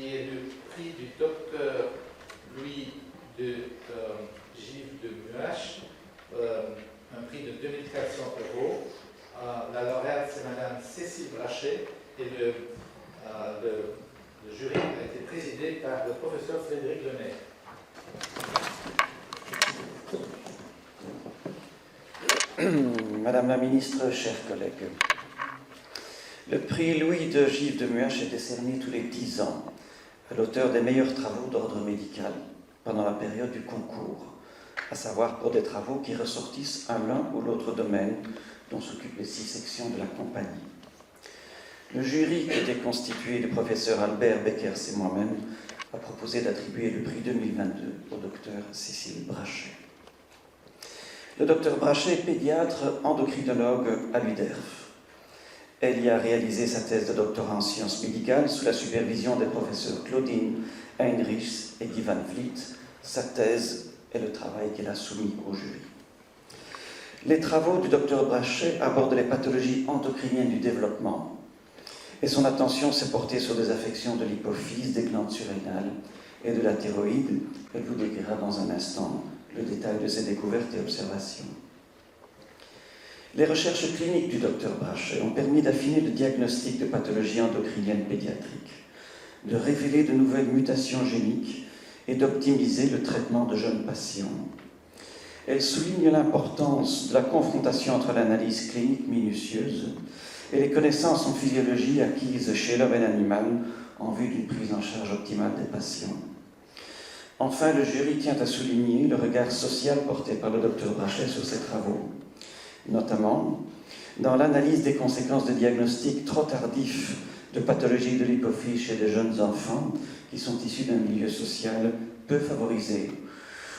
qui est le prix du docteur Louis de Gilles de Muache, un prix de 2400 €. La lauréate, c'est Madame Cécile Brachet, et le jury a été présidé par le professeur Frédéric Lemay. Madame la ministre, chers collègues, le prix Louis de Gilles de Muache est décerné tous les 10 ans à l'auteur des meilleurs travaux d'ordre médical pendant la période du concours, à savoir pour des travaux qui ressortissent à l'un ou l'autre domaine dont s'occupent les 6 sections de la compagnie. Le jury, qui était constitué du professeur Albert Beckers et moi-même, a proposé d'attribuer le prix 2022 au docteur Cécile Brachet. Le docteur Brachet est pédiatre endocrinologue à l'UDERF. Elle y a réalisé sa thèse de doctorat en sciences médicales sous la supervision des professeurs Claudine Heinrichs et Guy Van Vliet. Sa thèse est le travail qu'elle a soumis au jury. Les travaux du docteur Brachet abordent les pathologies endocriniennes du développement et son attention s'est portée sur des affections de l'hypophyse, des glandes surrénales et de la thyroïde. Elle vous décrira dans un instant le détail de ses découvertes et observations. Les recherches cliniques du docteur Brachet ont permis d'affiner le diagnostic de pathologies endocriniennes pédiatriques, de révéler de nouvelles mutations géniques et d'optimiser le traitement de jeunes patients. Elle souligne l'importance de la confrontation entre l'analyse clinique minutieuse et les connaissances en physiologie acquises chez l'homme et l'animal en vue d'une prise en charge optimale des patients. Enfin, le jury tient à souligner le regard social porté par le docteur Brachet sur ses travaux, notamment dans l'analyse des conséquences de diagnostics trop tardifs de pathologies de l'hypophyse chez des jeunes enfants qui sont issus d'un milieu social peu favorisé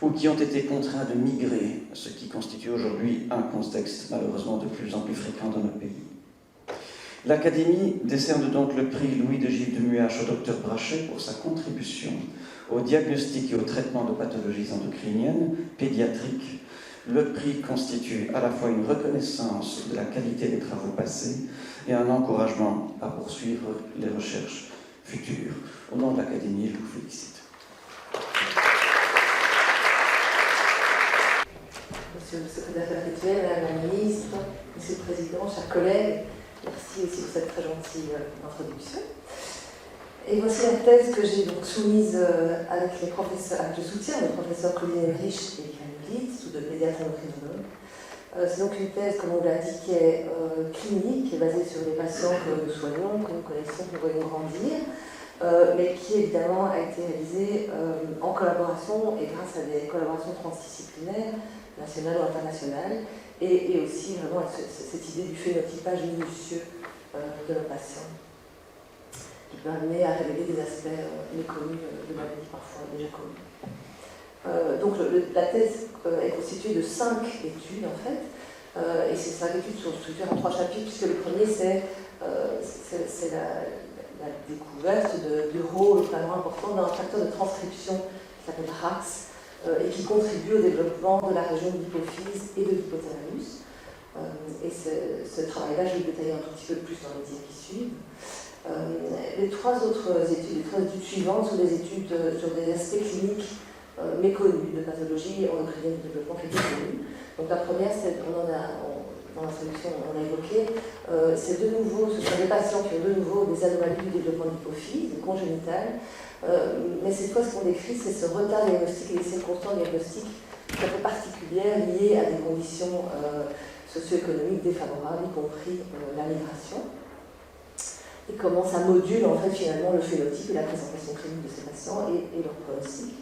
ou qui ont été contraints de migrer, ce qui constitue aujourd'hui un contexte malheureusement de plus en plus fréquent dans nos pays. L'Académie décerne donc le prix Louis de Gilles de Muache au docteur Brachet pour sa contribution au diagnostic et au traitement de pathologies endocriniennes pédiatriques. Le prix constitue à la fois une reconnaissance de la qualité des travaux passés et un encouragement à poursuivre les recherches futures. Au nom de l'Académie, je vous félicite. Monsieur le secrétaire perpétuel, Madame la ministre, Monsieur le Président, chers collègues, merci aussi pour cette très gentille introduction. Et voici la thèse que j'ai donc soumise avec les professeurs, avec le soutien des professeurs Claudine Heinrichs et Guy Van Vliet, tous deux pédiatres endocrinologues. C'est donc une thèse, comme on l'a dit, qui est clinique, qui est basée sur des patients que nous soignons, que nous connaissons, que nous voyons grandir, mais qui évidemment a été réalisée en collaboration et grâce à des collaborations transdisciplinaires, nationales ou internationales, et aussi vraiment cette idée du phénotypage minutieux de nos patients, qui peut amener à révéler des aspects méconnus de maladies parfois déjà connues. Donc la thèse est constituée de 5 études en fait, et ces 5 études sont structurées en 3 chapitres, puisque le premier c'est la découverte du rôle vraiment important d'un facteur de transcription qui s'appelle RAX, et qui contribue au développement de la région de l'hypophyse et de l'hypothalamus. Et ce travail-là, je vais le détailler un tout petit peu plus dans les dias qui suivent. Les 3 études suivantes sont des études sur des aspects cliniques méconnus de pathologie endocrinienne du développement qui étaient connus. Donc la première, dans l'introduction, on a évoqué, ce sont des patients qui ont de nouveau des anomalies du développement de l'hypophyse, congénitales, mais cette fois, ce qu'on décrit, c'est ce retard diagnostique et les circonstances diagnostiques un peu particulières liées à des conditions socio-économiques défavorables, y compris la migration, et comment ça module en fait finalement le phénotype et la présentation clinique de ces patients et leur pronostic.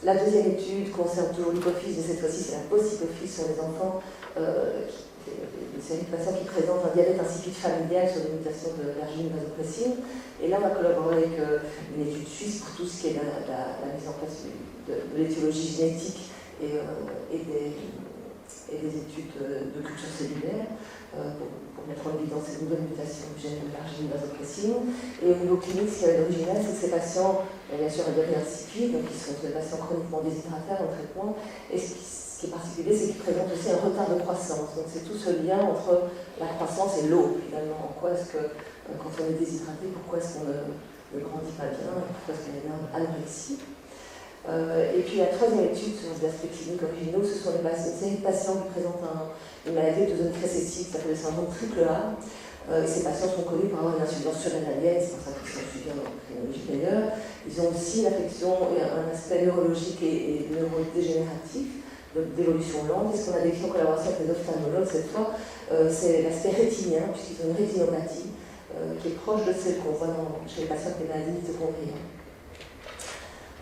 La deuxième étude concerne toujours l'hypophyse, mais cette fois-ci c'est la post-hypophyse sur les enfants, une série de patients qui présentent un diabète insipide familial sur des mutations de l'argine vasopressine. Et là on a collaboré avec une étude suisse pour tout ce qui est la mise en place de l'étiologie génétique et des études de culture cellulaire pour mettre en évidence ces nouvelles mutations du gène de l'argine vasopressine. Et au niveau clinique, ce qui est original, c'est que ces patients, bien sûr, un diabète insipide, donc ils sont des patients chroniquement déshydratés en traitement, et ce qui est particulier, c'est qu'ils présentent aussi un retard de croissance. Donc c'est tout ce lien entre la croissance et l'eau, finalement. En quoi est-ce que, quand on est déshydraté, pourquoi est-ce qu'on ne ne grandit pas bien, parce qu'il y a une anorexie. Et puis la troisième étude sur les aspects cliniques originaux, ce sont une série de patients qui présentent une maladie de zone récessive qui s'appelle le syndrome triple A. Et ces patients sont connus pour avoir une insuffisance surrénalienne, c'est pour ça qu'ils sont suivis en endocrinologie d'ailleurs. Ils ont aussi une affection, un aspect neurologique et neurodégénératif, d'évolution lente. Et ce qu'on a décrit en collaboration avec les ophtalmologues cette fois, c'est l'aspect rétinien, puisqu'ils ont une rétinopathie qui est proche de celle qu'on voit chez les patients avec des maladies mitochondriennes.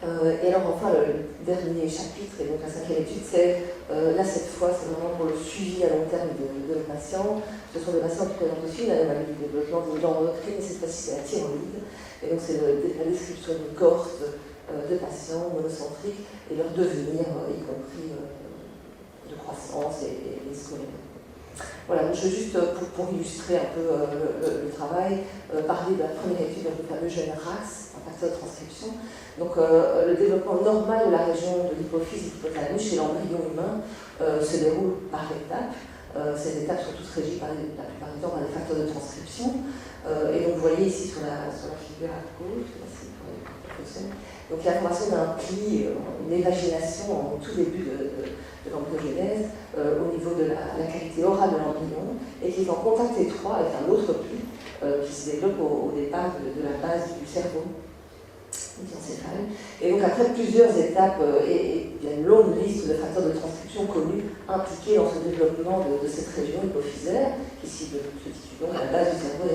Et alors enfin le dernier chapitre, et donc la cinquième étude, c'est là cette fois c'est vraiment pour le suivi à long terme de nos patients. Ce sont des patients qui présentent aussi une anomalie du développement d'une endocrine, et cette fois-ci c'est la thyroïde. Et donc c'est la description d'une cohorte de patients monocentriques et leur devenir, y compris de croissance et scolaire. Voilà, donc je veux juste pour illustrer un peu le travail, parler de la première étude du fameux gène RAS, un facteur de transcription. Donc le développement normal de la région de l'hypophyse et de l'hypothalamus chez l'embryon humain se déroule par étapes. Ces étapes sont toutes régies la plupart du temps par des facteurs de transcription. Et donc vous voyez ici sur la figure à gauche, donc la formation d'un pli, une évagination en tout début de l'embryogenèse au niveau de la cavité orale de l'embryon et qui est en contact étroit avec un autre pli qui se développe au départ de la base du cerveau. Et donc après plusieurs étapes, et il y a une longue liste de facteurs de transcription connus impliqués dans ce développement de cette région hypophysaire, qui ici de ce titulon, à la base du cerveau et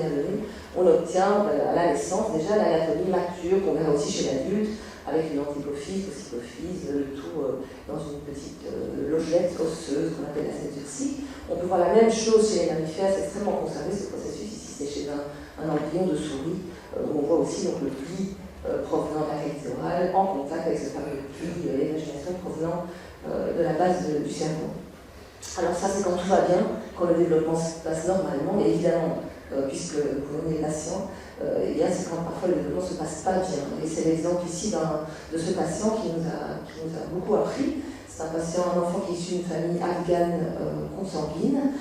on obtient à la naissance déjà l'anatomie mature qu'on verra aussi chez l'adulte, avec une antipophyse, ocypophyse, le tout dans une petite logette osseuse qu'on appelle la ceinture. On peut voir la même chose chez les mammifères, c'est extrêmement conservé ce processus, ici c'est chez un embryon de souris, où on voit aussi donc, le pli provenant de la cavité orale en contact avec ce fameux pli, l'imagination provenant de la base du cerveau. Alors ça c'est quand tout va bien, quand le développement se passe normalement, et évidemment, puisque vous voyez les patients, c'est quand parfois le développement ne se passe pas bien. Et c'est l'exemple ici de ce patient qui nous a beaucoup appris. C'est un patient, un enfant qui est issu d'une famille afghane consanguine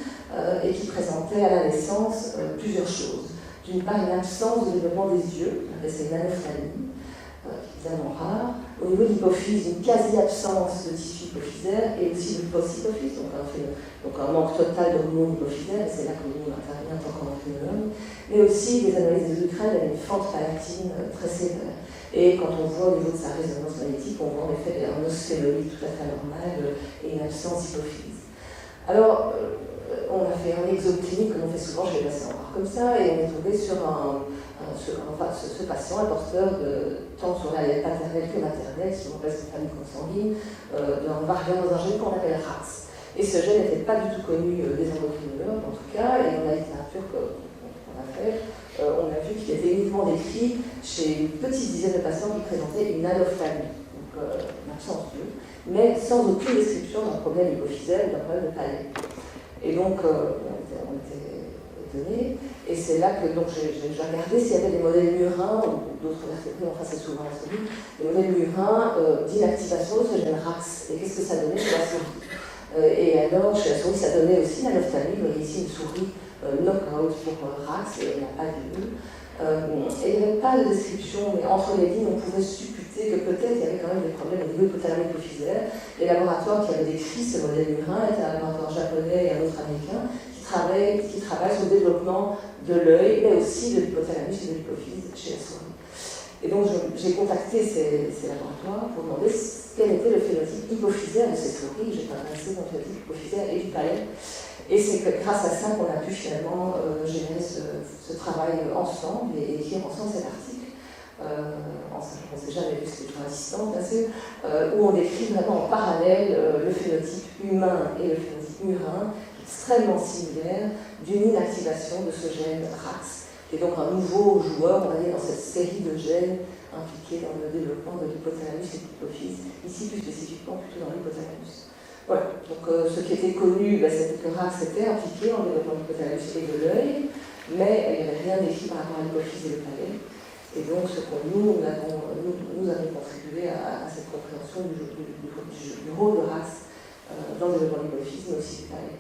et qui présentait à la naissance plusieurs choses. D'une part, une absence de développement des yeux, on appelle ça une anophtalmie, qui est évidemment rare. Au niveau de l'hypophyse, une quasi-absence de tissu hypophysaire et aussi de post-hypophyse, donc un manque total d'hormones hypophysaires, et c'est là que nous intervient en tant qu'endocrinologue, mais aussi des analyses des Ukraines avec une fente palatine très sévère. Et quand on voit au niveau de sa résonance magnétique, on voit en effet un osphénoïde tout à fait anormal et une absence d'hypophyse. Alors, on a fait un exome clinique, comme on fait souvent chez les patients rares comme ça, et on est tombé sur ce patient, un porteur tant sur l'allèle paternelle que maternelle, si on reste une famille consanguine, d'un variant dans un gène qu'on appelle RAS. Et ce gène n'était pas du tout connu des endocrinologues, en tout cas, et dans la littérature qu'on a fait, on a vu qu'il était uniquement décrit chez une petite dizaine de patients qui présentaient une anophtalmie, donc une absence d'yeux, mais sans aucune description d'un problème hypophysaire ou d'un problème de palais. Et donc, on était étonnés, et c'est là que j'ai regardé s'il y avait des modèles murins ou d'autres vertébrés, enfin c'est souvent celui, des modèles murins d'inactivation de ce gène RAS. Et qu'est-ce que ça donnait chez la souris? Et alors, chez la souris, ça donnait aussi l'anophtalmie. Vous voyez ici une souris knockout pour RAS, et elle n'a pas d'yeux. Et il n'y avait pas de description, mais entre les lignes, on pouvait supputer que peut-être il y avait quand même des problèmes au niveau hypothalamique hypophysaire. Les laboratoires qui avaient décrit ce modèle murin étaient un laboratoire japonais et un autre américain qui travaillent sur le développement de l'œil, mais aussi de l'hypothalamus et de l'hypophyse chez la souris. Et donc j'ai contacté ces laboratoires pour demander quel était le phénotype hypophysaire de ces souris. J'ai intéressé dans le phénotype hypophysaire et du palais. Et c'est grâce à ça qu'on a pu finalement gérer ce travail ensemble et écrire ensemble cet article, en sachant qu'on ne s'est jamais vu, c'était toujours assistant bien sûr, où on décrit vraiment en parallèle le phénotype humain et le phénotype murin, extrêmement similaire, d'une inactivation de ce gène RAS, qui est donc un nouveau joueur, on va dire, dans cette série de gènes impliqués dans le développement de l'hypothalamus et de l'hypophyse, ici plus spécifiquement plutôt dans l'hypothalamus. Voilà, donc ce qui était connu, c'était que RAS était impliqué dans le développement de l'hypothalamus et de l'œil, mais il n'y avait rien d'écrit par rapport à l'hypophyse et le palais. Et donc, nous avons contribué à cette compréhension du rôle de RAS dans le développement de l'hypophyse, mais aussi du palais.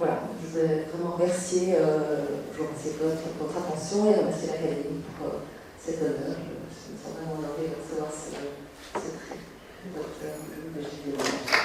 Voilà, je voudrais vraiment remercier, votre attention et remercier l'Académie pour cet honneur. Je me sens vraiment honorée de recevoir ce prix, docteur Louis de Gilles de Muache.